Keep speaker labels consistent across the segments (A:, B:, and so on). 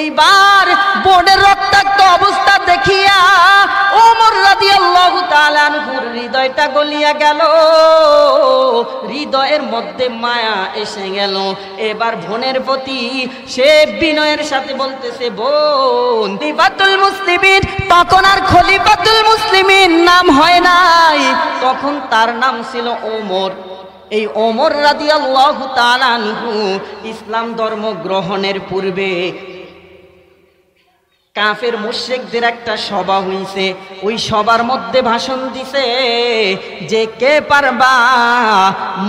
A: এইবার বোনের রক্তাক্ত অবস্থা দেখিয়া ওমর রাদিয়াল্লাহু তাআলা আনহুর হৃদয়টা গলিয়া গেল, হৃদয়ের মধ্যে মায়া এসে গেল। এবার বোনের প্রতি সে বিনয়ের সাথে বলতেছে, বোন, খলিফাতুল মুসলিমিন তখন আর খলিফাতুল মুসলিমিন নাম হয় নাই, তখন তার নাম ছিল ওমর। এই ওমর রাদিয়াল্লাহু তাআলা আনহু ইসলাম ধর্ম গ্রহণের পূর্বে কাফের মুশরিকদের একটা সভা হইছে, ওই সবার মধ্যে ভাষণ দিছে যে কে পারবা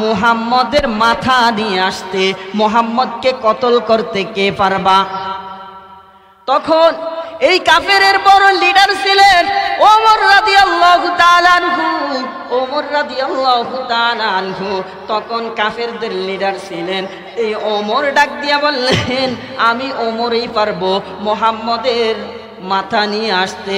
A: মুহাম্মদের মাথা নিয়ে আসতে, মুহাম্মদকে কতল করতে কে পারবা। তখন এই কাফেরের বড় লিডার ছিলেন ওমর রাদিয়াল্লাহু তাআলা আনহু। ওমর রাদিয়াল্লাহু তাআলা আনহু তখন কাফেরদের লিডার ছিলেন। এই ওমর ডাক দিয়া বললেন, আমি ওমরই পারবো মুহাম্মদের মাথা নিয়ে আসতে,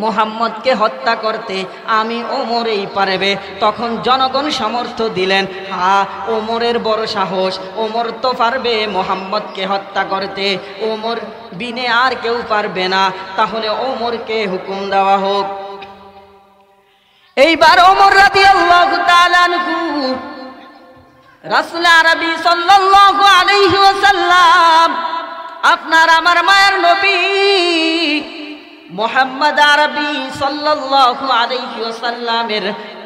A: মুহাম্মদকে হত্যা করতে আমি ওমরই পারবে। তখন জনগণ সমর্থ দিলেন, হ্যাঁ ওমরের বড় সাহস, ওমর তো পারবে মুহাম্মদকে হত্যা করতে, ওমর বিনে আর কেউ পারবে না, তাহলে ওমরকে হুকুম দেওয়া হোক। এইবার ওমর রাদিয়াল্লাহু তাআলা আনহু রাসূল আরবি সাল্লাল্লাহু আলাইহি ওয়াসাল্লাম, আপনার আমার মায়ের নবী মুহাম্মদ আরবি সাল্লাল্লাহু আলাইহি ওয়াসাল্লামের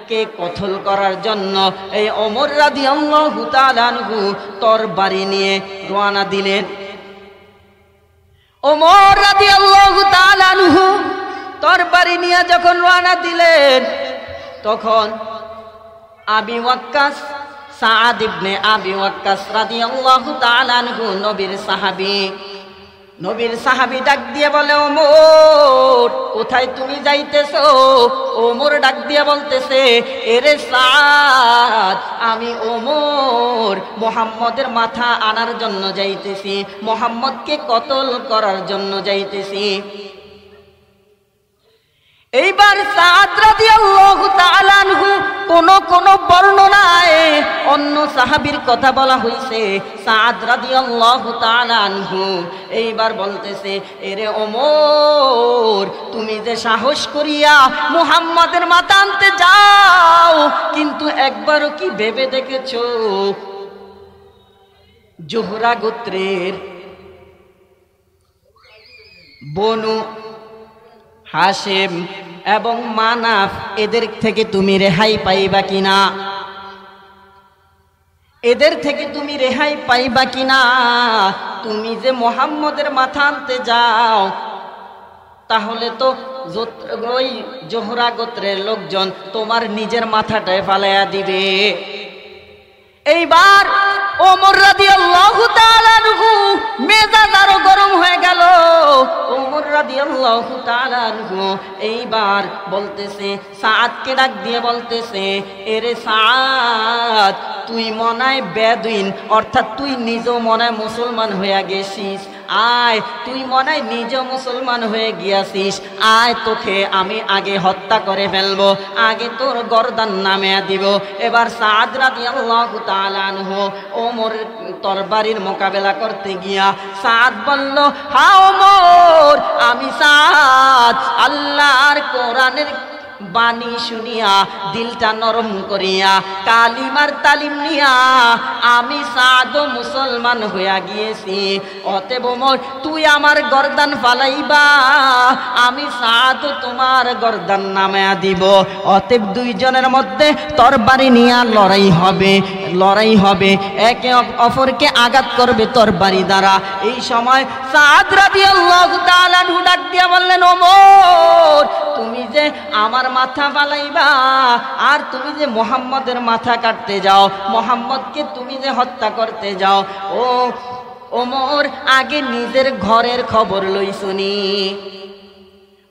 A: কে কতল করার জন্য এই ওমর রাদিয়াল্লাহু তাআলা আনহু তরবারি নিয়ে রওনা দিলেন। ওমর রাদিয়াল্লাহু তাআলা আনহু তরবারি নিয়ে যখন রওনা দিলেন, তখন আবি ওয়াক্কাস, সাআদ ইবনে আবি ওয়াক্কাস রাদিয়াল্লাহু তাআলা আনহু নবীর সাহাবী ডাক দিয়ে বলে, ওমর কোথায় তুমি যাইতেছো? ওমর ডাক দিয়ে বলতেছে, এরে সাদ, আমি ওমর মুহাম্মদের মাথা আনার জন্য যাইতেছি, মুহাম্মদকে কতল করার জন্য যাইতেছি। এইবার সাদ রাদিয়াল্লাহু তাআলা আনহু কোন বর্ণনায় অন্য সাহাবীর কথা বলা হয়েছে, সাদ রাদিয়াল্লাহু তাআলা আনহু এইবার বলতেছে, এরে ওমর, তুমি যে সাহস করিয়া মুহাম্মাদের মাথা আনতে যাও, কিন্তু একবারও কি ভেবে দেখেছো জোহরা গোত্রের বনু হাশেম এবং মানাফ এদের থেকে তুমি রেহাই পাইবা কিনা? এদের থেকে তুমি রেহাই পাইবা কিনা? তুমি যে মুহাম্মদের মাথা আনতে যাও, তাহলে তো ওই জোহরা গোত্রের লোকজন তোমার নিজের মাথাটায় ফালাইয়া দিবে। এইবার ওমর রাদিয়াল্লাহু তাআলা আনহু মেজাজ আরো গরম হয়ে গেল। ওমর রাদিয়াল্লাহু তাআলা আনহু এইবার বলতেছে, সাআদকে ডাক দিয়ে বলতেছে, এরে সাআদ, তুই মনায় বেদুইন, অর্থাৎ তুই নিজেও মনায় মুসলমান হয়ে গেছিস, আয় তুই মনায় নিজে মুসলমান হয়ে গিয়াছিস, আয় তোকে আমি আগে হত্যা করে ফেলবো, আগে তোর গর্দান নামিয়ে দিব। এবার সাআদ রাদিয়াল্লাহু তাআলা আনহু ওমরের তরবারির মোকাবেলা করতে গিয়া সাআদ বলল, হ্যাঁ ওমর, আমি সাআদ আল্লাহর কোরআনের বাণী শুনিয়া দিলটা নরম করিয়া কালিমার তালিম নিয়া আমি সাদ মুসলমান হইয়া গিয়েছি। অতএব ওমর, তুই আমার গর্দান ফালাইবা, আমি সাদ তোমার গর্দান নামায়া দিব। অতএব দুইজনের মধ্যে তরবারি নিয়া লড়াই হবে, একে অপরকে আঘাত করবে তরবারি দ্বারা। এই সময় সাদ রাদিয়াল্লাহু তাআলা আনহু ডাক দিয়া বললেন, ওমর, তুমি যে আমার মাথা ফালাইবা আর তুমি যে মুহাম্মদের মাথা কাটতে যাও, মুহাম্মদকে তুমি যে হত্যা করতে যাও, ও ওমর, আগে নিজের ঘরের খবর লই শুনি।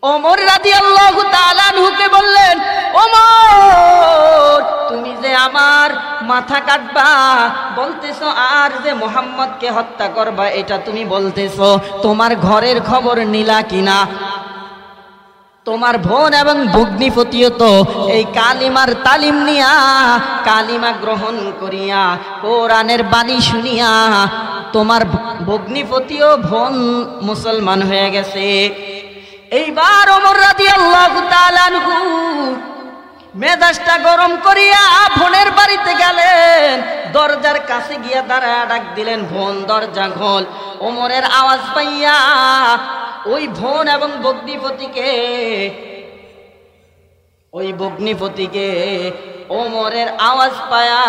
A: ওমর রাদিয়াল্লাহু তাআলা আনহুকে বললেন, ওমর, তুমি যে আমার মাথা কাটবা বলতেছো আর যে মুহাম্মদকে হত্যা করবা এটা তুমি বলতেছো, তোমার ঘরের খবর নিলা কিনা? তোমার বোন এবং ভগ্নিপতিও তো এই কালিমার তালিম নিয়া, কালিমা গ্রহণ করিয়া, কোরআনের বাণী শুনিয়া তোমার ভগ্নিপতিও বোন মুসলমান হয়ে গেছে। এইবার ওমর রাদিয়াল্লাহু তাআলা আনহু মেজাজটা গরম করিয়া বোনের বাড়িতে গেলেন। দরজার কাছে গিয়া দাঁড়ায় ডাক দিলেন, বোন দরজা খোল। ওমরের আওয়াজ পাইয়া ওই বোন এবং ভগ্নিপতিকে ওমরের আওয়াজ পায়া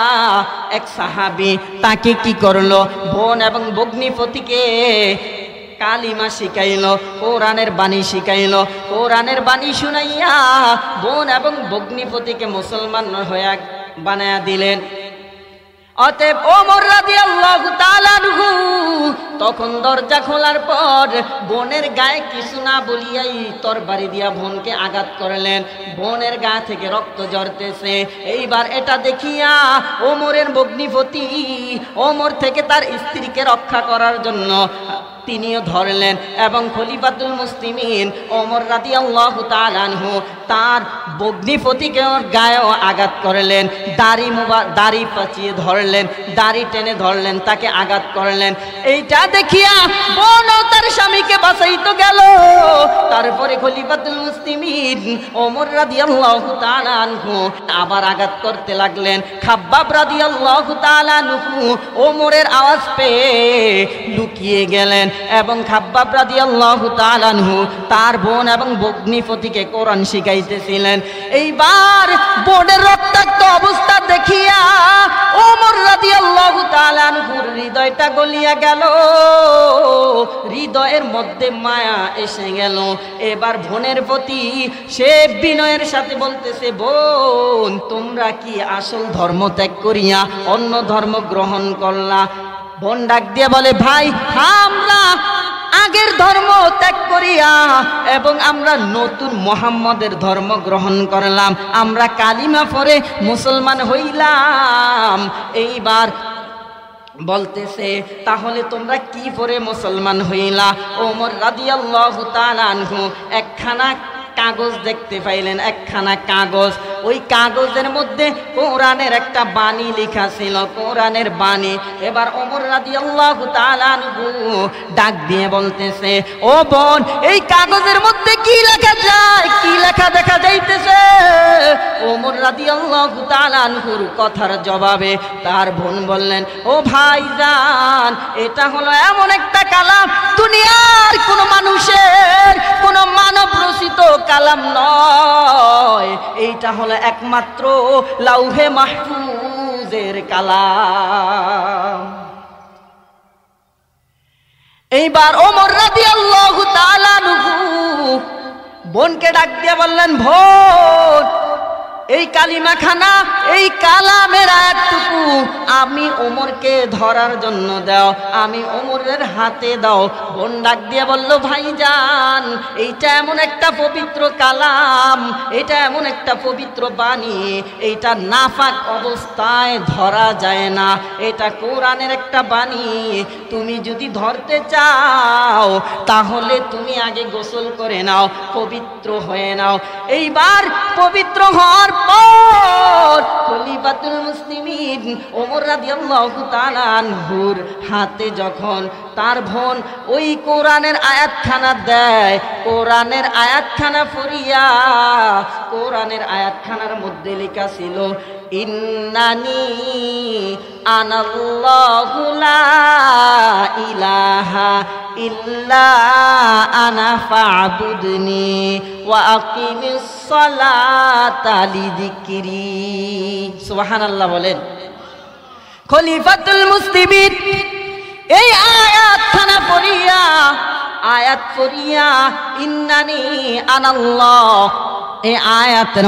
A: এক সাহাবী তাকে কি করলো, বোন এবং ভগ্নিপতিকে কালিমা শিখাইল, কোরআনের বাণী শিখাইল। কোরআনের বাণী শুনাইয়া বোন এবং ভগ্নিপতিকে মুসলমান হয়ে বানায়া দিলেন। অতএব ওমর রাদিয়াল্লাহু তাআলা আনহু তখন দরজা খোলার পর বোনের গায়ে কিছু না বলিয়াই তরবারি দিয়া বোনকে আঘাত করলেন। বোনের গা থেকে রক্ত ঝরতেছে। এইবার এটা দেখিয়া ওমরের ভগ্নিপতি ওমর থেকে তার স্ত্রীকে রক্ষা করার জন্য তিনিও ধরলেন এবং খলিফাতুল মুসলিমিন ওমর রাদিয়াল্লাহু তাআলা আনহু তার ভগ্নিপতিকে ওর গায়েও আঘাত করলেন। দাড়ি পাচিয়ে ধরলেন, দাড়ি টেনে ধরলেন, তাকে আঘাত করলেন। এইটা দেখিয়া বোনও তার স্বামীকে বাঁচাইতে গেল। তারপরে খলিফাতুল মুসলিমিন ওমর রাদিয়াল্লাহু তাআলা আনহু আবার আঘাত করতে লাগলেন। খাব্বাব রাদিয়াল্লাহু তাআলা আনহু ওমরের আওয়াজ পেয়ে লুকিয়ে গেলেন এবং খাব্বাব রাদিয়াল্লাহু তাআলা আনহু তার বোন এবং ভগ্নিপতিকে কোরআন শিখাইতেছিলেন। এইবার বোনের রক্তাক্ত অবস্থা দেখিয়া ওমর রাদিয়াল্লাহু তাআলা আনহুর হৃদয়টা গলিয়া গেল, হৃদয়ের মধ্যে মায়া এসে গেল। এবার বোনের প্রতি সে বিনয়ের সাথে বলতেছে, বোন তোমরা কি আসল ধর্ম ত্যাগ করিয়া অন্য ধর্ম গ্রহণ করলা? বোন ডাক দিয়ে বলে, ভাই আমরা আগের ধর্ম ত্যাগ করিয়া এবং আমরা নতুন মুহাম্মদের ধর্ম গ্রহণ করলাম, আমরা কালিমা পড়ে মুসলমান হইলাম। এইবার বলতেছে, তাহলে তোমরা কি পড়ে মুসলমান হইলা? ওমর রাদিয়াল্লাহু তাআলা আনহু একখানা কাগজ দেখতে পাইলেন, একখানা কাগজ। ওই কাগজের মধ্যে কোরআনের একটা বাণী লেখা ছিল, কোরআনের বাণী। এবার ওমর রাদিয়াল্লাহু তাআলা আনহু ডাক দিয়ে বলতেছে, ও বোন এই কাগজের মধ্যে কি লেখা যায়, কি লেখা দেখা যাইতেছে? ওমর রাদিয়াল্লাহু তাআলা আনহুর কথার জবাবে তার বোন বললেন, ও ভাইজান এটা হলো এমন একটা কালাম দুনিয়ার কোন মানুষের কোন মানব রচিত কালাম নয়, এইটা হলো একমাত্র লাউহে মাহফুজের কালাম। এইবার ওমর রাদিয়াল্লাহু তাআলা আনহু বোনকে ডাক দিয়ে বললেন, বোন এই কালিমাখানা, এই কালামের আয়াতটুকু আমি ওমরকে ধরার জন্য দাও, আমি ওমরের হাতে দাও। বোন ডাক দিয়ে বলল, ভাইজান এইটা এমন একটা পবিত্র কালাম, এটা এমন একটা পবিত্র বাণী, এইটা নাফাক অবস্থায় ধরা যায় না, এটা কোরআনের একটা বাণী। তুমি যদি ধরতে চাও তাহলে তুমি আগে গোসল করে নাও, পবিত্র হয়ে নাও। এইবার পবিত্র হওয়ার পর খলিফাতুল মুসলিমিন ওমর রাদিয়াল্লাহু তাআলা আনহুর হাতে যখন তার বোন ওই কোরআনের আয়াতখানা দেয়, কোরআনের আয়াতখানা পড়িয়া কোরআনের আয়াতখানার মধ্যে লেখা ছিল, ইন্নানি আনাল্লাহু লা ইলাহা ইল্লা আনা ফা'বুদনি ওয়া আকিমিস সালাতা লিযিকরি। সুবহানাল্লাহ বলেন। খলিফাতুল মুসলিমিন এই আয়াতখানা পড়িয়া ইন্নানি আনাল্লাহ, এই আয়াতের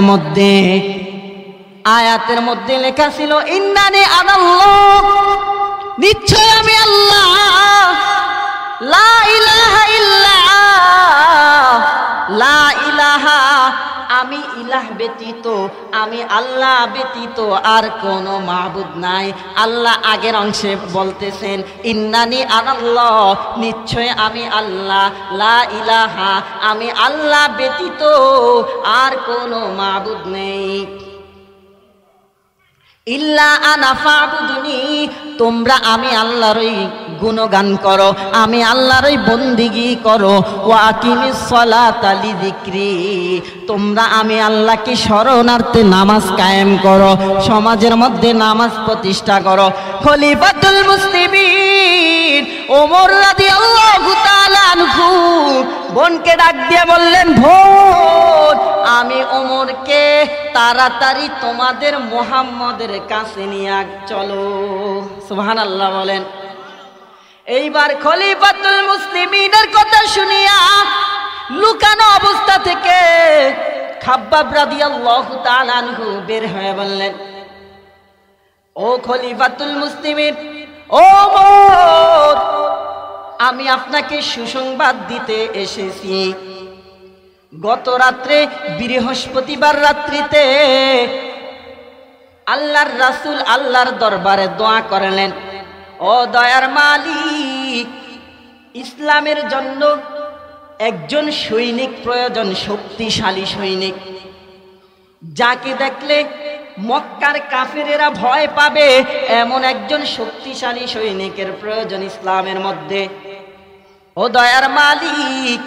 A: মধ্যে লেখা ছিল, ইন্নানি আনাল্লাহ, নিশ্চয় আমি আল্লাহ, লা ইলাহা ইল্লাল্লাহ, লা ইলাহা আমি ইলাহ ব্যতীত, আমি আল্লাহ ব্যতীত আর কোনো মাবুদ নাই। আল্লাহ আগের অংশে বলতেছেন ইন্নানি আনাল্লাহ, নিশ্চয় আমি আল্লাহ, লা ইলাহা আমি আল্লাহ ব্যতীত আর কোনো মাবুদ নেই, ইল্লা আনা ফা'বুদনি তোমরা আমি আল্লাহরই গুণগান করো, আমি আল্লাহর ওই বন্দিগি করো। ওয়া আকিমিস সালাতা লিযিকরি, তোমরা আমি আল্লাহকে শরণার্থে নামাজ কায়েম করো, সমাজের মধ্যে নামাজ প্রতিষ্ঠা করো। খলিফাতুল মুসলিমিন ওমর রাদিয়াল্লাহু তাআলা আনহু বোনকে ডাক দিয়ে বললেন, বোন, আমি ওমরকে তাড়াতাড়ি তোমাদের মুহাম্মদের কাছে নিয়ে চলো। সুবহানাল্লাহ বলেন। এইবার খলিফাতুল মুসলিমিনের কথা শুনিয়া লুকানো অবস্থা থেকে খাব্বাব রাদিয়াল্লাহু তাআলা আনহু বের হয়ে বললেন, ও খলিফাতুল মুসলিমিন, ও ওমর, আমি আপনাকে সুসংবাদ দিতে এসেছি। গত রাত্রে বৃহস্পতিবার রাত্রিতে আল্লাহর রাসূল আল্লাহর দরবারে দোয়া করলেন, ও দয়ার মালিক, ইসলামের জন্য একজন সৈনিক প্রয়োজন, শক্তিশালী সৈনিক, যাকে দেখলে মক্কার কাফেরেরা ভয় পাবে, এমন একজন শক্তিশালী সৈনিকের প্রয়োজন ইসলামের মধ্যে। ও দয়ার মালিক,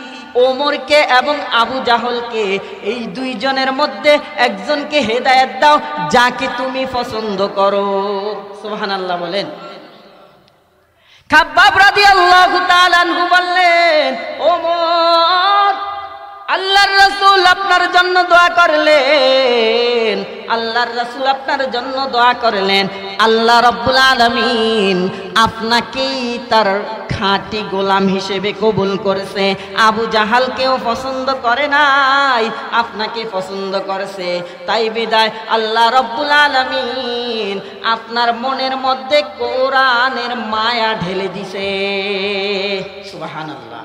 A: ওমরকে এবং আবু জাহলকে, এই দুইজনের মধ্যে একজনকে হেদায়েত দাও, যাকে তুমি পছন্দ করো। সুবহানাল্লাহ বলেন। খাব্বাব রাদিয়াল্লাহু তাআলা আনহু বললেন, ওমর, আল্লাহর রাসূল আপনার জন্য দোয়া করলেন, আল্লাহর রাসূল আপনার জন্য দোয়া করলেন। আল্লাহ রাব্বুল আলামিন আপনাকেই তার খাঁটি গোলাম হিসেবে কবুল করেছে। আবু জাহালকেও পছন্দ করে নাই, আপনাকে পছন্দ করেছে। তাই বিদায় আল্লাহ রাব্বুল আলামিন আপনার মনের মধ্যে কোরআনের মায়া ঢেলে দিছে। সুবহানাল্লাহ।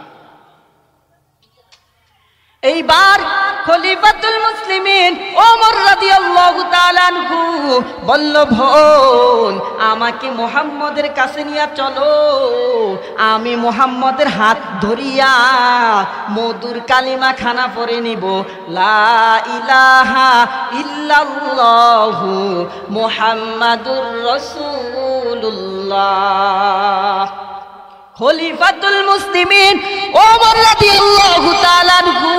A: এইবার খলিফাতুল মুসলিমিন ওমর রাদিয়াল্লাহু তাআলা আনহু বলল, বোন, আমাকে মুহাম্মদের কাছে নিয়ে চলো, আমি মুহাম্মদের হাত ধরিয়া মধুর কালিমা খানা পড়ে নিব, লা ইলাহা ইল্লাল্লাহু মুহাম্মাদুর রাসূলুল্লাহ। খলিফাতুল মুসলিমিন ওমর রাদিয়াল্লাহু তাআলা আনহু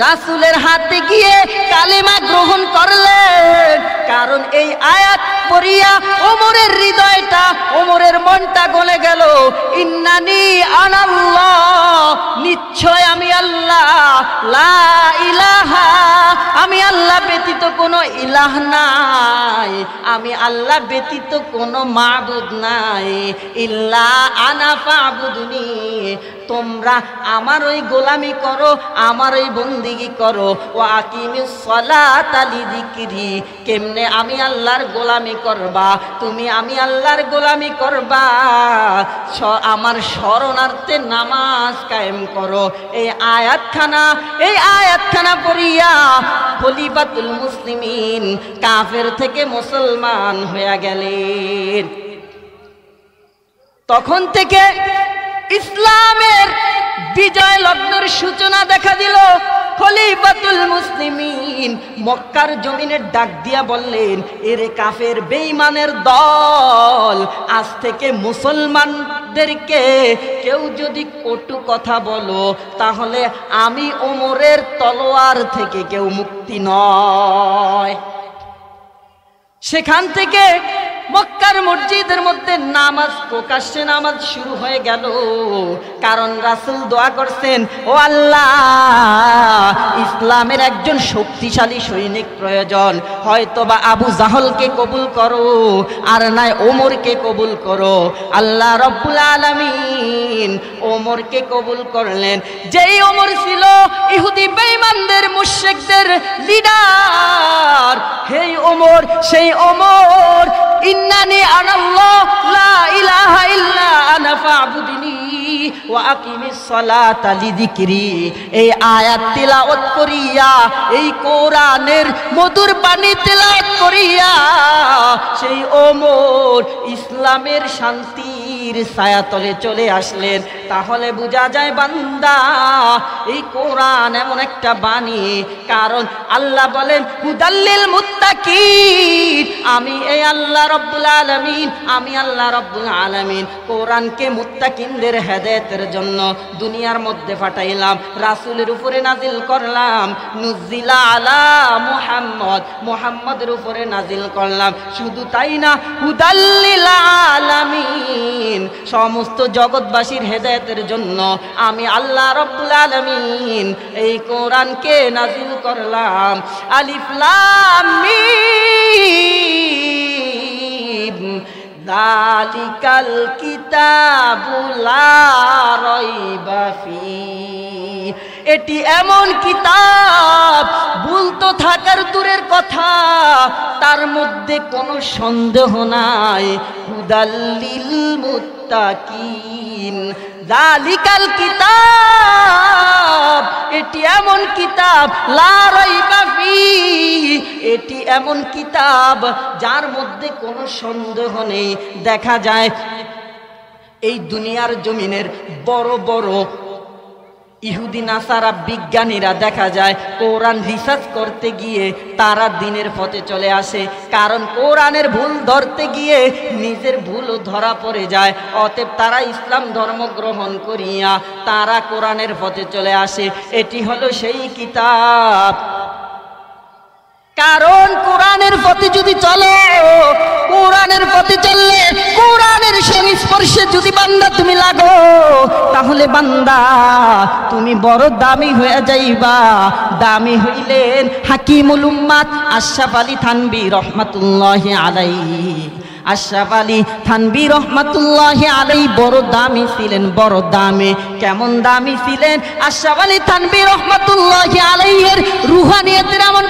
A: রাসূলের হাতে গিয়ে কালেমা গ্রহণ করলেন। কারণ এই আয়াত পড়িয়া ওমরের হৃদয়টা, ওমরের মনটা গলে গেল। ইন্নানি আনাল্লাহ, নিশ্চয় আমি আল্লাহ, লা ইলাহা, আমি আল্লাহ ব্যতীত কোনো ইলাহ নাই, আমি আল্লাহ ব্যতীত কোনো মাবুদ নাই, ইল্লা আনা ফাবুদনি, তোমরা আমার ওই গোলামি করো, আমার ওই বন্দিগি করো। ও আকিমিস সালাতা লিযিকরি, কেমনে আমি আল্লাহর গোলামি করবা, তুমি আমি আল্লাহর গোলামি করবা, আমার শরণার্থে নামাজ কায়েম করো। এই আয়াতখানা পড়িয়া খলিফাতুল মুসলিমিন কাফের থেকে মুসলমান হয়ে গেলেন। তখন থেকে ইসলামের বিজয় লগ্নের সূচনা দেখা দিল। খলিফাতুল মুসলিমিন মক্কার জমিনে ডাক দিয়া বললেন, এরে কাফের বেঈমানের দল, আজ থেকে মুসলমানদেরকে কেউ যদি কটু কথা বলো, তাহলে আমি ওমরের তলোয়ার থেকে কেউ মুক্তি নয়। সেখান থেকে মক্কার মসজিদের মধ্যে নামাজ, প্রকাশ্যে নামাজ শুরু হয়ে গেল। কারণ রাসূল দোয়া করছেন, ও আল্লাহ, ইসলামের একজন শক্তিশালী সৈনিক প্রয়োজন, হয়তোবা আবু জাহলকে কবুল করো, আর নয় ওমরকে কবুল করো। আল্লাহ রাব্বুল আলামিন ওমরকে কবুল করলেন। যেই ওমর ছিল ইহুদি বেঈমানদের, মুশরিকদের লিডার, সেই ওমর ইন্নানি আনাল্লাহ, লা ইলাহা ইল্লা আনা ফাবুদনি ওয়া আকিমিস সালাতা লিযিকরি, এই আয়াত তিলাওয়াত করিয়া, এই কোরআনের মধুর বাণী তিলাওয়াত করিয়া সেই ওমর ইসলামের শান্তি কুরসির ছায়াতলে চলে আসলেন। তাহলে বোঝা যায় বান্দা এই কোরআন এমন একটা বাণী, কারণ আল্লাহ বলেন হুদাল্লিল মুত্তাকিন, আমি এই আল্লাহ রব্বুল আলামিন, আমি আল্লাহ রব্বুল আলামিন কোরআনকে মুত্তাকিনদের হেদায়েতের জন্য দুনিয়ার মধ্যে পাঠাইলাম, রাসূলের উপরে নাজিল করলাম। নুজিলা আলা মুহাম্মদ, মুহাম্মদের উপরে নাজিল করলাম। শুধু তাই না, হুদাল্লিল আলামিন, সমস্ত জগৎবাসীর হেদায়েতের জন্য আমি আল্লাহ রব্বুল আলামিন এই কোরআনকে নাজিল করলাম। আলিফ লাম মিম যালিকাল কিতাবু লা রাইবা ফীহি, এটি এমন কিতাব ভুল তো থাকার দূরের কথা, তার মধ্যে কোনো সন্দেহ নাই। হুদাল্লিল মুত্তাকিন, যালিকাল কিতাব, এটি এমন কিতাব লা রাইবা ফীহি, এটি এমন কিতাব যার মধ্যে কোনো সন্দেহ নেই। দেখা যায় এই দুনিয়ার জমিনের বড় বড় ইহুদি নাসারা বিজ্ঞানীরা দেখা যায় কোরআন রিসার্চ করতে গিয়ে তারা দিনের পথে চলে আসে, কারণ কোরআনের ভুল ধরতে গিয়ে নিজের ভুলও ধরা পড়ে যায়। অতএব তারা ইসলাম ধর্ম গ্রহণ করিয়া তারা কোরআনের পথে চলে আসে। এটি হলো সেই কিতাব, কারণ কোরআনের পথে যদি চলো, কোরআনের পথে চললে, কোরআনের সংস্পর্শে যদি বান্দা তুমি লাগো, তাহলে বান্দা তুমি বড় দামি হয়ে যাইবা। দামি হইলেন হাকিমুল উম্মাত আশরাফ আলী থানভী রহমাতুল্লাহি আলাইহি। আশরাফ আলী থানভী রহমাতুল্লাহি আলাইহি বড় দামি ছিলেন, বড় দামি। কেমন দামি ছিলেন? আশরাফ আলী থানভী রহমাতুল্লাহি আলাইহির রুহানিয়াতের এমন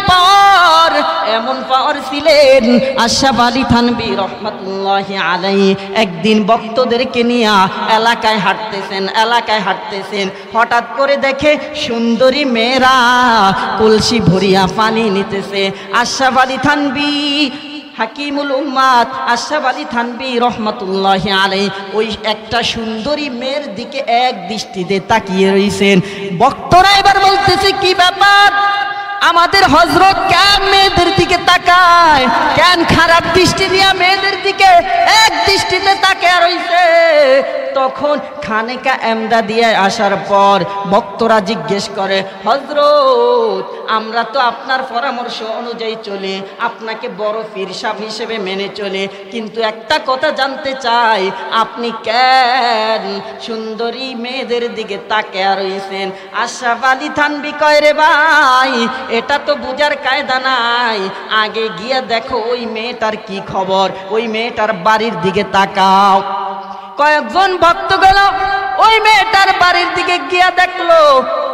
A: পাওয়ার ছিলেন। আশরাফ আলী থানভী রহমাতুল্লাহি আলাইহি একদিন ভক্তদেরকে নিয়ে এলাকায় হাঁটতেছেন, হঠাৎ করে দেখে সুন্দরী মেয়েরা কলসি ভরিয়া পানি নিতেছে। আশরাফ আলী থানভী হাকিমুল উম্মাত আশরাফ আলী থানভী রহমাতুল্লাহি আলাইহি ওই একটা সুন্দরী মেয়ের দিকে এক দৃষ্টিতে তাকিয়ে রইছেন। ভক্তরা এবার বলতেছে, কি ব্যাপার, আমাদের হযরত কেন মেয়েদের দিকে তাকায়, কেন খারাপ দৃষ্টি দিয়া মেয়েদের দিকে এক দৃষ্টিতে তাকিয়ে রইছে? তখন খানেকা এমদাদিয়া আসার পর ভক্তরা জিজ্ঞেস করে, হযরত আমরা তো আপনার পরামর্শ অনুযায়ী চলি, আপনাকে বড় পীর সাহেব হিসেবে মেনে চলে, কিন্তু একটা কথা জানতে চাই, আপনি কেন সুন্দরী মেয়েদের দিকে তাকিয়ে রইছেন? আশরাফ আলী থানভী কয়, রে ভাই, এটা তো বুঝার কায়দা নাই, আগে গিয়ে দেখো ওই মেয়েটার কি খবর, ওই মেয়েটার বাড়ির দিকে তাকাও। কয়েকজন ভক্ত গেল, ওই মেয়েটার বাড়ির দিকে গিয়া দেখলো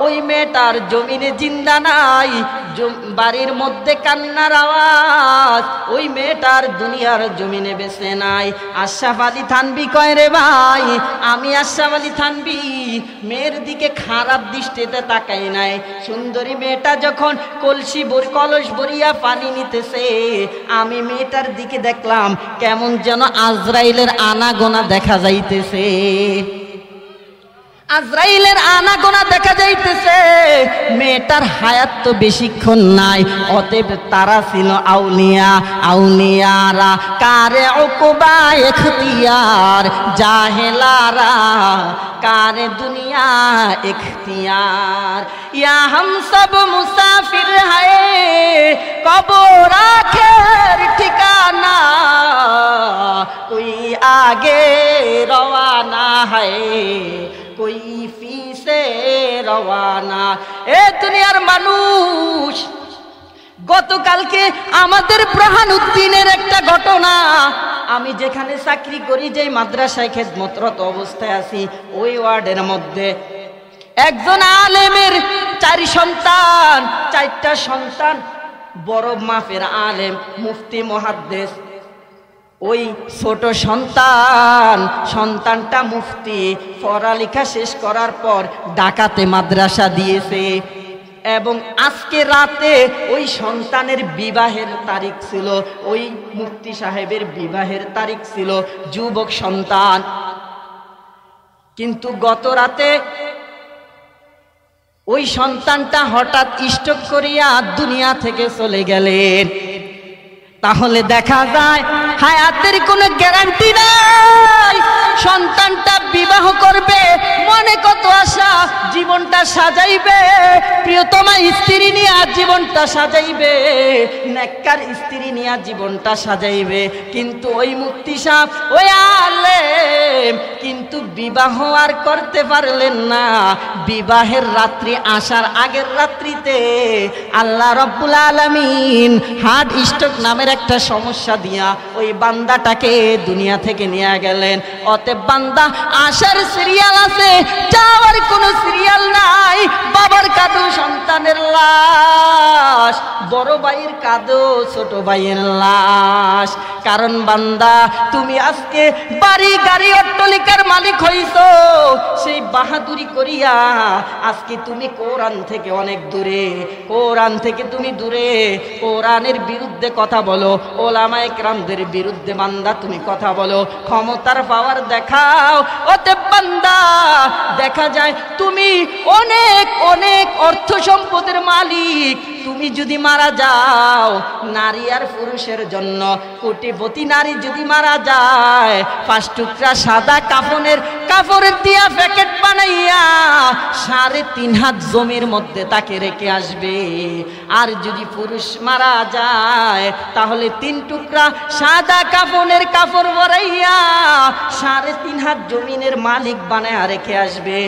A: ওই মেয়েটার জমিনে জিন্দা নাই, বাড়ির মধ্যে কান্নার আওয়াজ, ওই মেয়েটার দুনিয়ার জমিনে বেঁচে নাই। আশরাফ আলী থানভী কয়, রে ভাই, আমি আশরাফ আলী থানভী মেয়ের দিকে খারাপ দৃষ্টিতে তাকাই নাই। সুন্দরী মেয়েটা যখন কলস ভরিয়া পানি নিতেছে, আমি মেয়েটার দিকে দেখলাম কেমন যেন আজরাইলের আনাগোনা দেখা যাইতেছে, আজরাইলের আনাগোনা দেখা যাইতেছে। মেয়েটার হায়াত তো বেশিক্ষণ নাই, অতএব তারা ছিল আউলিয়া। আউলিয়ারা কারে উকবা ইখতিয়ার, জাহেলারা কারে দুনিয়া ইখতিয়ার। ইয়া হাম সব মুসাফির হায়, কবর আখের ঠিকানা, কোই আগে রওয়ানা হয়, কোই ফিসে রওয়ানা। এ দুনিয়ার মানুষ, গতকালকে আমাদের বুরহানুদ্দিনের একটা ঘটনা, আমি যেখানে চাকরি করি, যে মাদ্রাসায় খেদমতরত অবস্থায় আছি, ওই ওয়ার্ডের মধ্যে একজন আলেমের 4 সন্তান, 4টা সন্তান, বড় মাপের আলেম, মুফতি মুহাদ্দিস। ওই ছোট সন্তানটা মুফতি, পড়ালেখা শেষ করার পর ঢাকাতে মাদ্রাসা দিয়েছে, এবং আজকে রাতে ওই সন্তানের বিবাহের তারিখ ছিল, ওই মুফতি সাহেবের বিবাহের তারিখ ছিল। যুবক সন্তান কিন্তু গত রাতে ওই সন্তানটা হঠাৎ স্ট্রোক করিয়া দুনিয়া থেকে চলে গেলেন। তাহলে দেখা যায় হায়াতের কোনো গ্যারান্টি নাই। সন্তানটা বিবাহ করবে, মনে কত আশা, জীবনটা সাজাইবে, প্রিয়তমা স্ত্রী নিয়ে জীবনটা সাজাইবে, নেককার স্ত্রী নিয়ে জীবনটা সাজাইবে, কিন্তু ওই মুফতি সাহেব, ওই আলেম কিন্তু বিবাহ আর করতে পারলেন না। বিবাহের রাত্রি আসার আগের রাত্রিতে আল্লাহ রব্বুল আলামিন হার্ট স্ট্রোক নামের একটা সমস্যা দিয়া ওই বান্দাটাকে দুনিয়া থেকে নিয়ে গেলেন। অতএব বান্দা আসার সিরিয়াল আছে, যাওয়ার কোনো সিরিয়াল নাই। বাবার কাঁদো সন্তানের লাশ, বড় ভাইয়ের কাঁদো ছোট ভাইয়ের লাশ। কারণ বান্দা তুমি আজকে বাড়ি গাড়ি অট্টালিকার মালিক হইছো, সেই বাহাদুরি করিয়া আজকে তুমি কোরআন থেকে অনেক দূরে, কোরআন থেকে তুমি দূরে। কোরআনের বিরুদ্ধে কথা বলো, ওলামায়ে কেরামদের বিরুদ্ধে বান্দা তুমি কথা বলো, ক্ষমতার পাওয়ার দেখাও। ওতে বান্দা দেখা যায় তুমি অনেক অনেক অর্থ সম্পদের মালিক, তুমি যদি মারা যাও, নারী আর পুরুষের জন্য কোটিপতি নারী যদি মারা যায়, 5 টুকরা সাদা কাপড়ের দিয়া প্যাকেট বানাইয়া 3.5 হাত জমির মধ্যে তাকে রেখে আসবে। আর যদি পুরুষ মারা যায় তাহলে 3 টুকরা সাদা কাপড় ভরাইয়া 3.5 হাত জমিনের মালিক বানায় রেখে আসবে।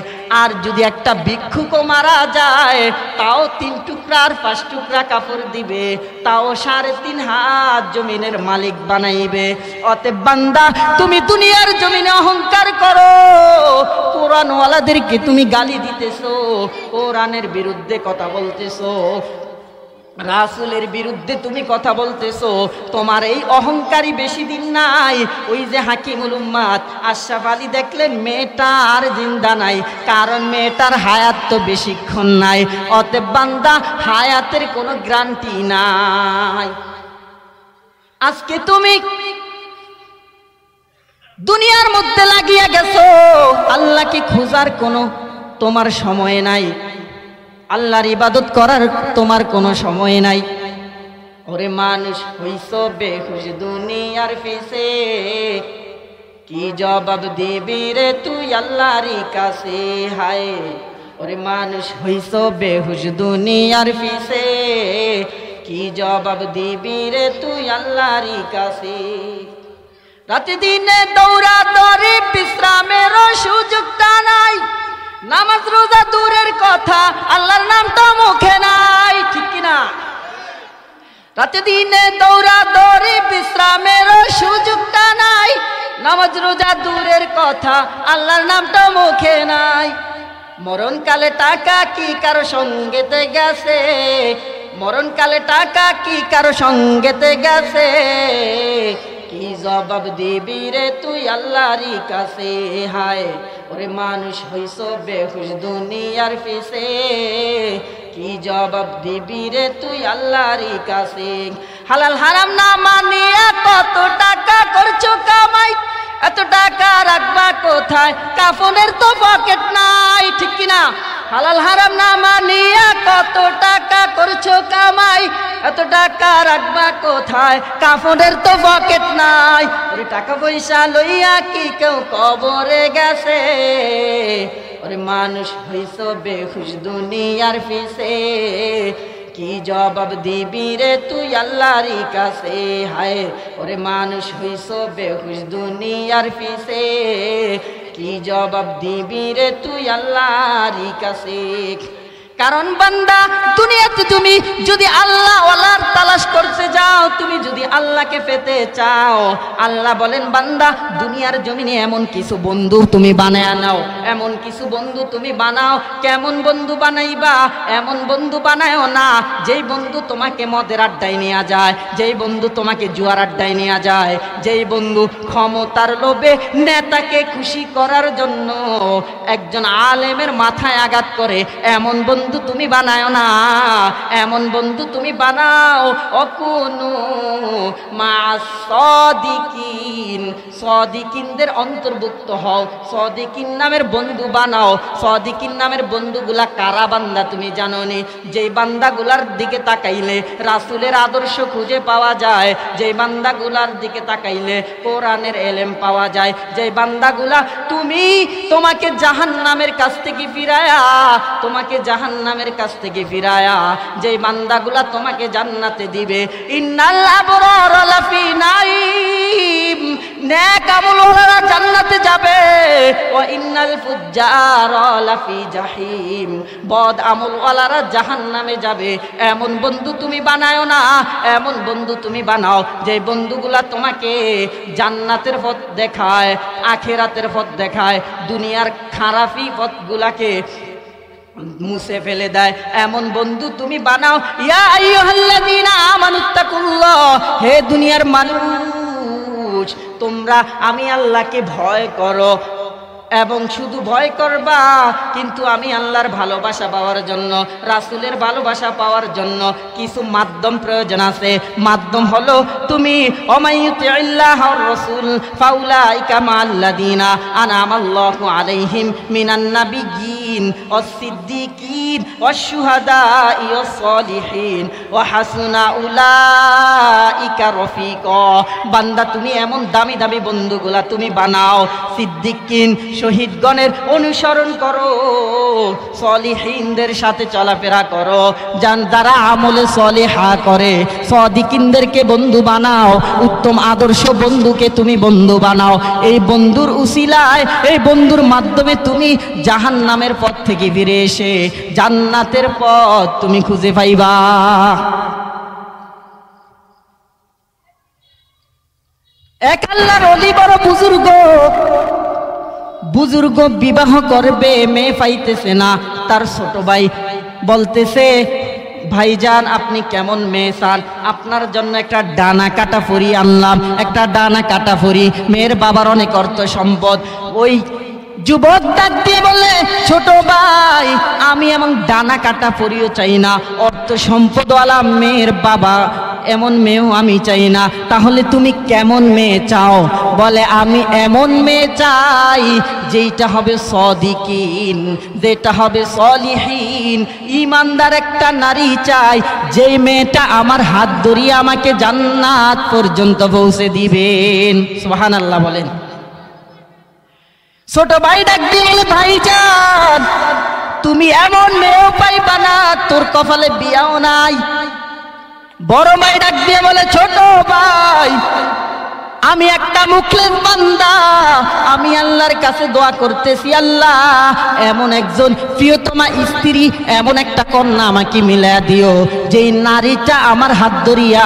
A: আর যদি একটা ভিক্ষুকও মারা যায় তাও 3 টুকরা আর 5 টুকরা কাপড় দিবে, তাও 3.5 হাত জমিনের মালিক বানাইবে। অতএব বান্দা তুমি দুনিয়ার জমিনে অহংকার করো, কোরআনওয়ালাদেরকে তুমি গালি দিতেছো, কোরআনের বিরুদ্ধে কথা বলতেছো, রাসূলের বিরুদ্ধে তুমি কথা বলতেছো। তোমার এই অহংকারী বেশি দিন নাই। ওই যে হাকিমুল উম্মাত আশরাফ আলী দেখলেন মেয়েটা আর জিন্দা নাই, কারণ মেয়েটার হায়াত তো বেশিক্ষণ নাই। অতএব বান্দা হায়াতের কোনো গ্যারান্টি নাই। আজকে তুমি দুনিয়ার মধ্যে লাগিয়া গেছো, আল্লাহকে খোঁজার কোনো তোমার সময় নাই, আল্লাহর ইবাদত করার তোমার কোনো সময় নাই। ওরে মানুষ হইছো বেহুশ দুনিয়ার পিছে, কি জবাব দিবি রে তুই আল্লাহর কাছে? হায় ওরে মানুষ হইছো বেহুশ দুনিয়ার পিছে, কি জবাব দিবি রে তুই আল্লাহর কাছে? রাতে দিনে দৌড়া দৌড়ি বিশ্রামের সুযোগটা নাই, নামাজ রোজা দূরের কথা আল্লাহর নামটা মুখে নাই, ঠিক কিনা? রাতে দিনে দৌড়া দৌড়ি বিশ্রামের সুযোগটা নাই, নামাজ রোজা দূরের কথা আল্লাহর নামটা মুখে নাই। মরণকালে টাকা কি কারো সঙ্গেতে গেছে, মরণকালে টাকা কি কারো সঙ্গেতে গেছে, কি জবাব দিবি রে তুই আল্লাহর কাছে? হায় ওরে মানুষ হইছো বেহুশ দুনিয়ার পিছে, কি জবাব দিবি রে তুই আল্লাহর কাছে? হালাল হারাম না মানিয়া কত টাকা করছো কামাই, এত টাকা রাখবা কোথায়? কাফনের তো পকেট নাই, ঠিক কিনা? হালাল হারাম না মানিয়া কত টাকা করছো কামাই, এত টাকা রাখবা কোথায়? কাফনের তো পকেট নাই। ওরে টাকা পয়সা লইয়া কি কেউ কবরে গেছে? ওরে মানুষ হইছো বেহুশ দুনিয়ার পিছে, কি জবাব দিবি রে তুই আল্লাহর কাছে? হায় ওরে মানুষ হইছো বেহুশ দুনিয়ার পিছে, কি জবাব দিবি রে তুই আল্লাহর কাছে? কারণ বান্দা দুনিয়াতে তুমি যদি আল্লাহ ওয়ালার তালাশ করতে যাও, তুমি যদি আল্লাহকে পেতে চাও, আল্লাহ বলেন বান্দা দুনিয়ার জমিনে এমন কিছু বন্ধু তুমি বানায় নাও, এমন কিছু বন্ধু তুমি বানাও। কেমন বন্ধু বানাইবা? এমন বন্ধু বানায়ও না যেই বন্ধু তোমাকে মদের আড্ডায় নেওয়া যায়, যেই বন্ধু তোমাকে জুয়ার আড্ডায় নেওয়া যায়, যেই বন্ধু ক্ষমতার লোভে নেতাকে খুশি করার জন্য একজন আলেমের মাথায় আঘাত করে, এমন বন্ধু বন্ধু তুমি বানাও না, এমন বন্ধু তুমি বানাও অকুনু মা সাদিকিন, সাদিকিনদের অন্তর্ভুক্ত হও, সাদিকিন নামের বন্ধু বানাও। সাদিকিন নামের বন্ধুগুলা কারা বান্দা তুমি জানো নি? যেই বান্দাগুলার দিকে তাকাইলে রাসূলের আদর্শ খুঁজে পাওয়া যায়, যেই বান্দাগুলার দিকে তাকাইলে কোরআনের এলেম পাওয়া যায়, যেই বান্দাগুলা তোমাকে জাহান্নামের কাছ থেকে ফিরায়া, তোমাকে জাহান্নামের কাছ থেকে ফিরায়া যেই বান্দাগুলা তোমাকে জান্নাতে দিবে। ইন্নাল আবরার লাফি নাঈম, নেক আমলওয়ালারা জান্নাতে যাবে। ওয়া ইন্নাল ফুজ্জার লাফি জাহিম, বদ আমলওয়ালারা জাহান্নামে যাবে। এমন বন্ধু তুমি বানাও না, এমন বন্ধু তুমি বানাও যে বন্ধুগুলা তোমাকে জান্নাতের পথ দেখায়, আখিরাতের পথ দেখায়, দুনিয়ার খারাপি পথগুলাকে মুছে ফেলে দেয়। এমন বন্ধু তুমি বানাও। ইয়া আইয়ুহাল্লাযীনা আমানুত্তাকুল্লাহ, হে দুনিয়ার মানুষ তোমরা আমি আল্লাহকে ভয় করো, এবং শুধু ভয় করবা কিন্তু আমি আল্লাহর ভালোবাসা পাওয়ার জন্য, রাসূলের ভালোবাসা পাওয়ার জন্য কিছু মাধ্যম প্রয়োজন আছে। মাধ্যম হলো তুমি ওমাইয়ুতিল্লাহর রাসূল ফাউলাইকা মাল্লাযীনা আনআমাল্লাহু আলাইহিম মিনান নাবিয়্যিন ওয়াস-সিদ্দীকিন ওয়াশ-শুহাদাই ওয়াস-সালিহিন ওয়া হাসুনা উলাইকা রফিকা। বান্দা তুমি এমন দামি দামি বন্ধুগুলা তুমি বানাও। সিদ্দীকিন শহীদগণের অনুসরণ করো, সলিহিনদের সাথে চলাফেরা করো, যারা আমলে সলিহা করে। সাদিকিনদেরকে বন্ধু বানাও, উত্তম আদর্শ বন্ধুকে তুমি বন্ধু বানাও। এই বন্ধুর উসিলায়, এই বন্ধুর মাধ্যমে তুমি জাহান্নামের পথ থেকে ফিরে এসে জান্নাতের পথ তুমি খুঁজে পাইবা। এক আল্লাহর ওলি বড় বুজুর্গ, বুজুর্গ বিবাহ করবে, মেয়ে পাইতেছে না। তার ছোট ভাই বলতেছে, ভাইজান আপনি কেমন মেয়ে চান? আপনার জন্য একটা ডানা কাটা পরি আনলাম, একটা ডানা কাটা পরি। মেয়ের বাবার অনেক অর্থ সম্পদ। ওই যুবক ডাক দিয়ে বলে, ছোট ভাই আমি এমন ডানা কাটা পরিও চাই না, অর্থ সম্পদওয়ালা মেয়ের বাবা এমন মেয়েও আমি চাই না। তাহলে তুমি কেমন মেয়ে চাও? বলে আমি এমন মেয়ে চাই যেটা হবে সাদিকিন, যেটা হবে সলিহিন, ইমানদার একটা নারী চাই, যেই মেয়েটা আমার হাত ধরিয়ে আমাকে জান্নাত পর্যন্ত পৌঁছে দিবেন। সুবহানাল্লাহ বলেন। ছোট ভাই ডাক দিয়ে বলে, ভাইজান তুমি এমন মেয়েও পাইবা না, তোর কপালে বিয়াও নাই। বড় ভাই ডাক দিয়ে বলে, ছোট ভাই আমি একটা মুখলেস বান্দা, আমি আল্লাহর কাছে দোয়া করতেছি, আল্লাহ এমন একজন প্রিয়তমা স্ত্রী, এমন একটা কন্যা আমাকে মিলায়া দিও, যেই নারীটা আমার হাত ধরিয়া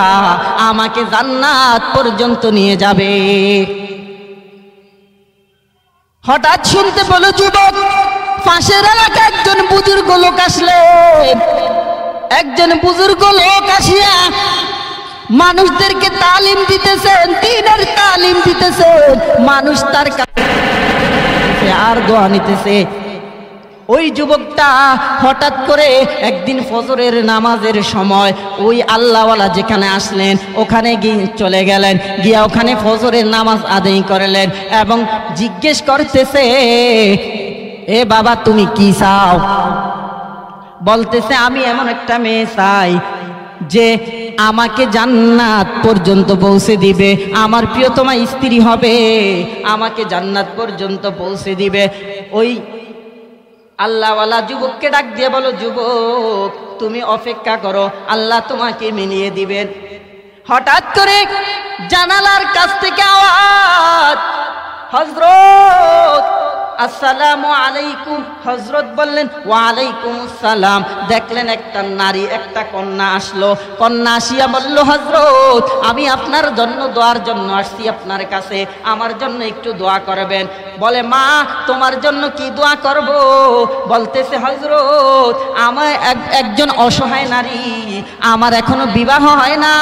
A: আমাকে জান্নাত পর্যন্ত নিয়ে যাবে। হঠাৎ শুনতে বলো যুবক, পাশের এলাকায় একজন বুজুর্গ লোক আসলেন। একজন বুজুর্গ লোক আসিয়া মানুষদেরকে তালিম দিতেছেন, দ্বীনের তালিম দিতেছেন। মানুষ তার কাছে আর দোয়া নিতেছে। ওই যুবকটা হঠাৎ করে একদিন ফজরের নামাজের সময় ওই আল্লাহওয়ালা যেখানে আসলেন ওখানে গিয়ে চলে গেলেন, গিয়া ওখানে ফজরের নামাজ আদায় করলেন এবং জিজ্ঞেস করতেছে, এ বাবা তুমি কি চাও? বলতেছে আমি এমন একটা মেয়ে চাই যে আমাকে জান্নাত পর্যন্ত পৌঁছে দিবে, আমার প্রিয়তমা স্ত্রী হবে, আমাকে জান্নাত পর্যন্ত পৌঁছে দিবে। ওই আল্লাহওয়ালা যুবককে ডাক দিয়ে বলো, যুবক তুমি অপেক্ষা করো, আল্লাহ তোমাকে মিলিয়ে দিবেন। হঠাৎ করে জানালার কাছ থেকে আওয়াজ, হযরত আসসালামু আলাইকুম। হযরত বললেন ওয়ালাইকুম আসসালাম। দেখলেন একটা নারী, একটা কন্যা আসলো। কন্যা আসিয়া বলল, হযরত আমি আপনার জন্য দোয়ার জন্য আসছি আপনার কাছে, আমার জন্য একটু দোয়া করবেন। বলে মা তোমার জন্য কি দোয়া করব? বলতেছে হযরত আমার একজন অসহায় নারী, আমার এখনো বিবাহ হয় না,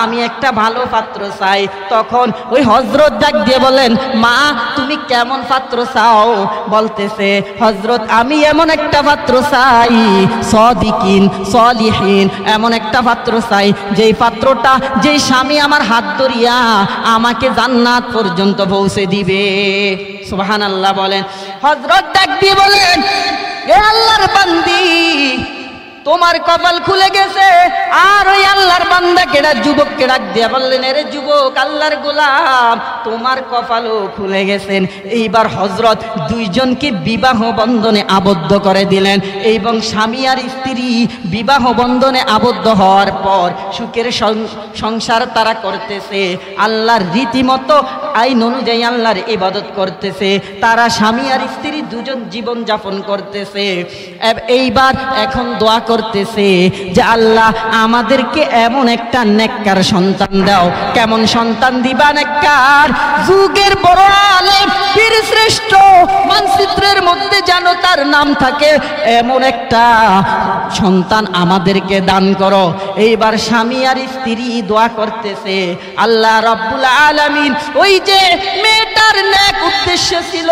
A: আমি একটা ভালো পাত্র চাই। তখন ওই হযরত ডাক দিয়ে বলেন, মা তুমি কেমন পাত্র পাত্র চাও? বলতেছে হযরত আমি এমন একটা পাত্র চাই, সাদিকিন সালিহিন, এমন একটা পাত্র চাই যেই পাত্রটা, যেই স্বামী আমার হাত ধরিয়া আমাকে জান্নাত পর্যন্ত পৌঁছে দিবে। সুবহানাল্লাহ বলেন। হযরত ডাক দিয়ে বলেন, এ আল্লাহর বান্দি, তোমার কপাল খুলে গেছে। আর ওই আল্লাহর বান্দা কেডা, যুবককে ডাক দিয়া বললেন, এরে যুবক, আল্লাহর গোলাম, তোমার কপালও খুলে গেছেন। এইবার হযরত দুইজনকে বিবাহ বন্ধনে আবদ্ধ করে দিলেন এবং স্বামী আর স্ত্রী বিবাহ বন্ধনে আবদ্ধ হওয়ার পর সুখের সংসার তারা করতেছে। আল্লাহর রীতিমতো আইন অনুযায়ী আল্লাহর ইবাদত করতেছে। তারা স্বামী আর স্ত্রী দুজন জীবন যাপন করতেছে। এইবার এখন দোয়া করতেছে যে আল্লাহ আমাদেরকে এমন একটা নেককার সন্তান দাও। কেমন সন্তান দিবা? নেককার, যুগের বড় আলেম, পীর শ্রেষ্ঠ, মানচিত্রের মধ্যে যেন তার নাম থাকে, এমন একটা সন্তান আমাদেরকে দান করো। এইবার স্বামী আর স্ত্রী দোয়া করতেছে, আল্লাহ রাব্বুল আলামিন, ওই যে মেয়েটার নেক উদ্দেশ্য ছিল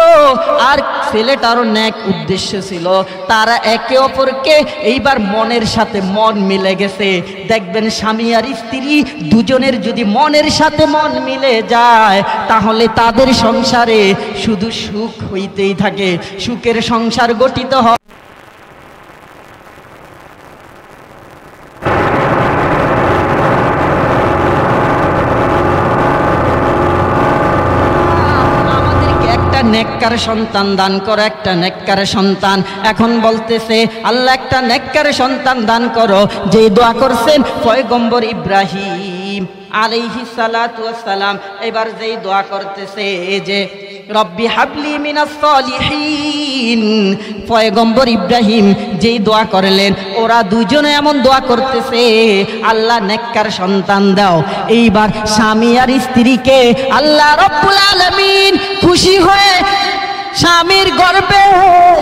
A: আর ছেলেটারও নেক উদ্দেশ্য ছিল, তারা একে অপরকে এইবার মনের সাথে মন মিলে গেছে। দেখবেন স্বামী আর স্ত্রী দুজনের যদি মনের সাথে মন মিলে যায় তাহলে তাদের সংসারে শুধু সুখ হইতেই থাকে, সুখের সংসার গঠিত হয়। নেককার সন্তান দান করো, একটা নেককার সন্তান। এখন বলতেছে আল্লাহ একটা নেককার সন্তান দান করো। যে দোয়া করছেন পয়গম্বর ইব্রাহিম আলাইহিস সালাতু ওয়াস সালাম, এবার যেই দোয়া করতেছে এই যে রব্বি হাবলি মিনাস সালিহিন, পয়গম্বর ইব্রাহিম যেই দোয়া করলেন, ওরা দুজনে এমন দোয়া করতেছে, আল্লাহ নেককার সন্তান দাও। এইবার স্বামী আর স্ত্রীকে আল্লাহ রব্বুল আলামিন খুশি হয়ে স্বামীর গর্ভে,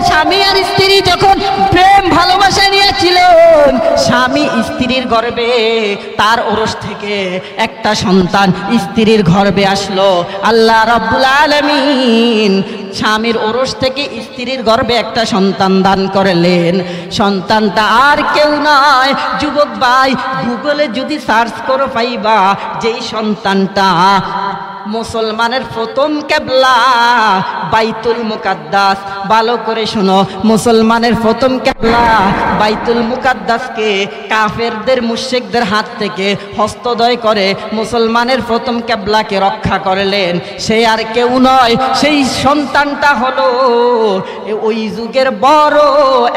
A: স্বামী আর স্ত্রী যখন প্রেম ভালোবাসা নিয়েছিলেন, স্বামী স্ত্রীর গর্ভে তার ওরস থেকে একটা সন্তান স্ত্রীর গর্ভে আসলো। আল্লাহ রাব্বুল আলামিন স্বামীর ওরস থেকে স্ত্রীর গর্ভে একটা সন্তান দান করলেন। সন্তানটা আর কেউ নয়, যুবক ভাই, গুগলে যদি সার্চ করো পাইবা যেই সন্তানটা মুসলমানের প্রথম কিবলা বাইতুল মুকাদ্দাস। ভালো করে শোনো, মুসলমানের প্রথম কিবলা বাইতুল মুকাদ্দাসকে কাফেরদের মুশরিকদের হাত থেকে হস্তদয় করে মুসলমানের প্রথম কিবলাকে রক্ষা করলেন। সে আর কেউ নয়, সেই সন্তানটা হলো ওই যুগের বড়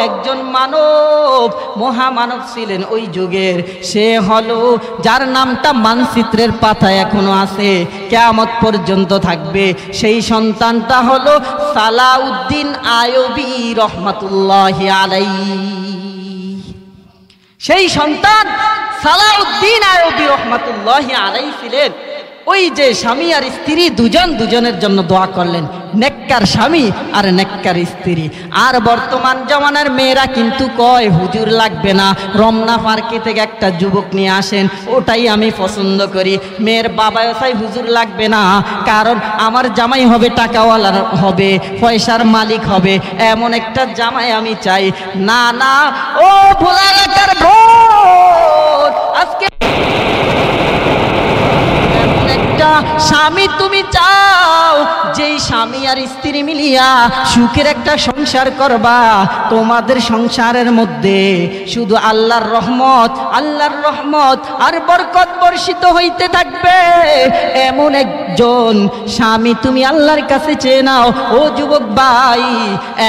A: একজন মানব, মহামানব ছিলেন ওই যুগের। সে হলো যার নামটা মানচিত্রের পাতায় এখনো আছে, কিয়ামত পর্যন্ত থাকবে। সেই সন্তানটা হলো সালাউদ্দিন আইয়ুবী রহমাতুল্লাহি আলাইহি। সেই সন্তান সালাউদ্দিন আইয়ুবী রহমাতুল্লাহি আলাইহি ছিলেন ওই যে স্বামী আর স্ত্রী দুজন দুজনের জন্য দোয়া করলেন, নেককার স্বামী আর নেককার স্ত্রী। আর বর্তমান জামানার মেয়েরা কিন্তু কয় হুজুর লাগবে না, রমনা পার্কে থেকে একটা যুবক নিয়ে আসেন, ওটাই আমি পছন্দ করি। মেয়ের বাবাও চাই হুজুর লাগবে না, কারণ আমার জামাই হবে টাকাওয়ালা, হবে পয়সার মালিক হবে, এমন একটা জামাই আমি চাই। না না, ও ভোলা এলাকার ভোট, আজকে স্বামী তুমি চাও যেই স্বামী আর স্ত্রী মিলিয়া সুখের একটা সংসার করবা, তোমাদের সংসারের মধ্যে শুধু আল্লাহর রহমত আর বরকত বর্ষিত হইতে থাকবে। এমন একজন স্বামী তুমি আল্লাহর কাছে চেয়ে নাও। ও যুবক ভাই,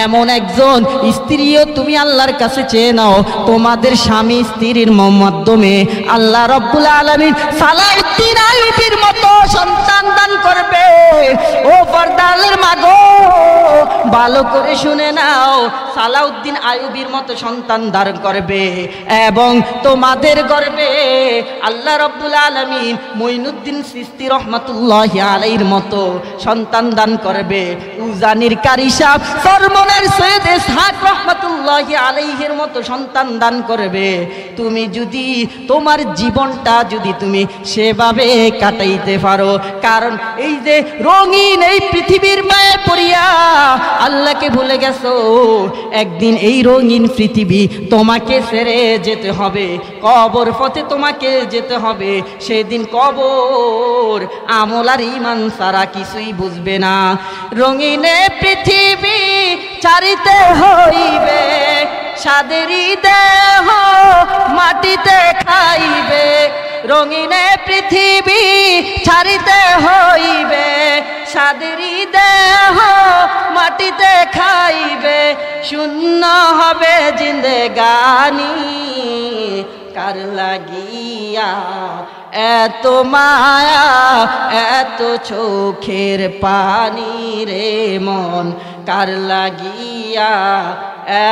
A: এমন একজন স্ত্রীও তুমি আল্লাহর কাছে চেয়ে নাও। তোমাদের স্বামী স্ত্রীর মাধ্যমে আল্লাহ রাব্বুল আলামিন সালাউদ্দিন আইয়ুবীর মতো সন্তান দান করবে। ও পর্দালের মাগো, ভালো করে শুনে নাও, সালাউদ্দিন আইয়ুবীর মতো সন্তান দান করবে এবং তোমাদের গর্বে আল্লাহ রাব্বুল আলামিন মুঈনুদ্দিন চিশতি রহমাতুল্লাহি আলাইহির মতো সন্তান দান করবে। উজানির কারি সাহেব, সরমনের সৈয়দ ইসহাক রহমাতুল্লাহ লানতুল্লাহি আলাইহির মতো সন্তান দান করবে। তুমি যদি তোমার জীবনটা যদি তুমি সেভাবে কাটাইতে পারো, কারণ এই যে রঙিন এই পৃথিবীর মায়ে পড়িয়া আল্লাহকে ভুলে গেছো, একদিন এই রঙিন পৃথিবী তোমাকে ছেড়ে যেতে হবে, কবর পথে তোমাকে যেতে হবে। সেদিন কবর আমল আর ঈমান ছাড়া কিছুই বুঝবে না। রঙিনে পৃথিবী চারিতে হইবে, সাদেরই দেহ মাটিতে খাইবে। রঙিনে পৃথিবী ছাড়িতে হইবে, সাদেরই দেহ মাটিতে খাইবে। শূন্য হবে জিন্দেগানি, কার লাগিয়া এত মায়া এত চোখের পানি রে মন, কার লাগিয়া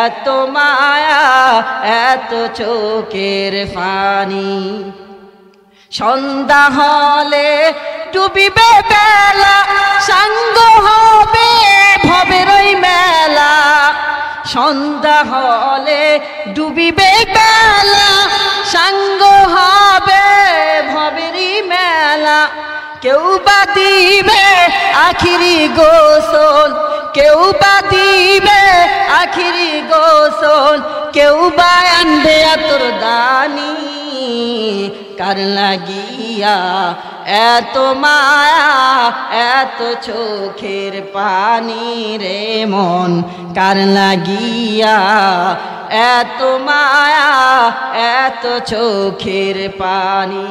A: এত মায়া এত চোখের পানি। সন্ধ্যা হলে ডুবিবে বেলা, সাঙ্গ হবে ভবের ওই মেলা। সন্ধ্যা হলে ডুবিবে বেলা, সাঙ্গ হবে ভবেরই মেলা। কেউ বা দিবে আখিরি গোসল, কেউ বা দিবে আখিরি গোসল, কেউ বা আনবে আতর দানি, কার লাগিয়া এত মায়া এত চোখের পানি রে মন, কার লাগিয়া এত মায়া এত চোখের পানি।